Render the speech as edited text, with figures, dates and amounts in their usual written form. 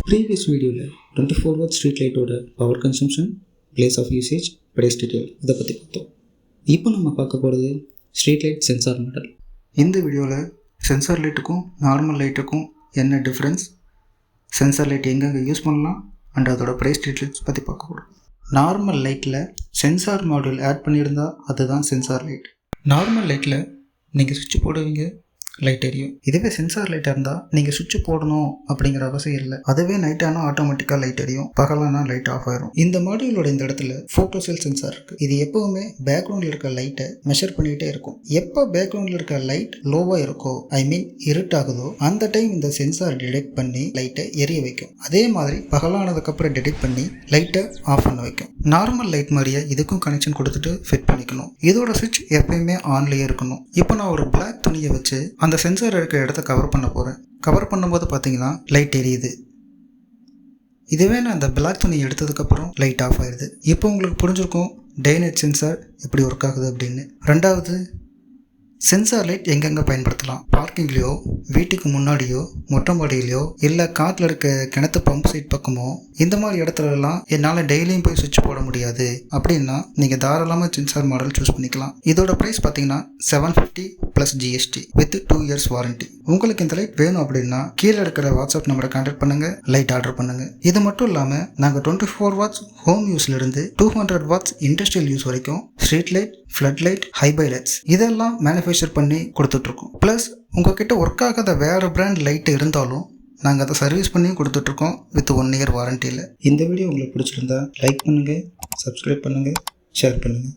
Previous வீடியோவில் 24 watt street லைட்டோட power consumption, place of usage, price detail இதை பற்றி பார்த்தோம். இப்போ நம்ம பார்க்க போகிறது ஸ்ட்ரீட் லைட் சென்சார் மாடல். இந்த வீடியோவில் சென்சார் லைட்டுக்கும் நார்மல் லைட்டுக்கும் என்ன டிஃப்ரென்ஸ், சென்சார் லைட் எங்கெங்கே யூஸ் பண்ணலாம் அண்ட் அதோட ப்ரைஸ் டீட்டெயில்ஸ் பற்றி பார்க்க போகிறோம். நார்மல் லைட்டில் சென்சார் மாடியூல் ஆட் பண்ணியிருந்தால் அதுதான் சென்சார் லைட். நார்மல் லைட்டில் நீங்கள் சுவிட்ச் போடுவீங்க, லைட் எரியும். இதுவே சென்சார் லைட்டாக இருந்தால் நீங்கள் சுவிட்ச் போடணும் அப்படிங்கிற அவசியம் இல்லை. அதுவே நைட் ஆனால் ஆட்டோமேட்டிக்காக லைட் எரியும், பகலானா லைட் ஆஃப் ஆயிரும். இந்த மாடியூலோட இந்த இடத்துல ஃபோட்டோ செல் சென்சார் இருக்குது. இது எப்போவுமே பேக்ரவுண்டில் இருக்க லைட்டை மெஷர் பண்ணிகிட்டே இருக்கும். எப்போ பேக்ரவுண்டில் இருக்க லைட் லோவாக இருக்கோ, இருட்டாகுதோ, அந்த டைம் இந்த சென்சார் டிடெக்ட் பண்ணி லைட்டை எரிய வைக்கும். அதே மாதிரி பகலானதுக்கப்புறம் டிடெக்ட் பண்ணி லைட்டை ஆஃப் பண்ண வைக்கும். நார்மல் லைட் மாதிரியே இதுக்கும் கனெக்ஷன் கொடுத்துட்டு ஃபிட் பண்ணிக்கணும். இதோட சுவிட்ச் எப்பயுமே ஆன்லேயே இருக்கணும். இப்போ நான் ஒரு பிளாக் துணியை வச்சு அந்த சென்சார் இருக்கிற இடத்த கவர் பண்ண போகிறேன். கவர் பண்ணும்போது பார்த்தீங்கன்னா லைட் எரியுது. இதுவே நான் அந்த பிளாக் துணி எடுத்ததுக்கப்புறம் லைட் ஆஃப் ஆயிடுது. இப்போ உங்களுக்கு புரிஞ்சிருக்கும் டே நைட் சென்சார் எப்படி ஒர்க் ஆகுது அப்படின்னு. ரெண்டாவது, சென்சார் லைட் எங்கெங்கே பயன்படுத்தலாம். பார்க்கிங்லேயோ, வீட்டுக்கு முன்னாடியோ, மொட்டை மாடியிலையோ, இல்லை காட்டில் இருக்க கிணத்து பம்ப் சைட் பக்கமோ, இந்த மாதிரி இடத்துலலாம் என்னால் டெய்லியும் போய் சுவிட்ச் போட முடியாது அப்படின்னா நீங்கள் தாராளமாக சென்சார் மாடல் சூஸ் பண்ணிக்கலாம். இதோட ப்ரைஸ் பார்த்தீங்கன்னா 750 + GST வித் 2 years வாரண்டி. உங்களுக்கு இந்த லைட் வேணும் அப்படின்னா கீழே இருக்கிற வாட்ஸ்அப் நம்பரை கான்டாக்ட் பண்ணுங்கள், லைட் ஆர்டர் பண்ணுங்கள். இது மட்டும் இல்லாமல் நாங்கள் 24 வாட்ஸ் ஹோம் யூஸ்லேருந்து 200 வாட்ஸ் இண்டஸ்ட்ரியல் யூஸ் வரைக்கும் street light, flood light, high bay lights இதெல்லாம் மேனுஃபேக்சர் பண்ணி கொடுத்துட்ருக்கோம். ப்ளஸ் உங்ககிட்ட ஒர்க் ஆகாத வேறு பிராண்ட் லைட் இருந்தாலும் நாங்கள் அதை சர்வீஸ் பண்ணி கொடுத்துட்ருக்கோம் வித் 1 year வாரண்டியில். இந்த வீடியோ உங்களுக்கு பிடிச்சிருந்தா லைக் பண்ணுங்கள், சப்ஸ்கிரைப் பண்ணுங்கள், ஷேர் பண்ணுங்கள்.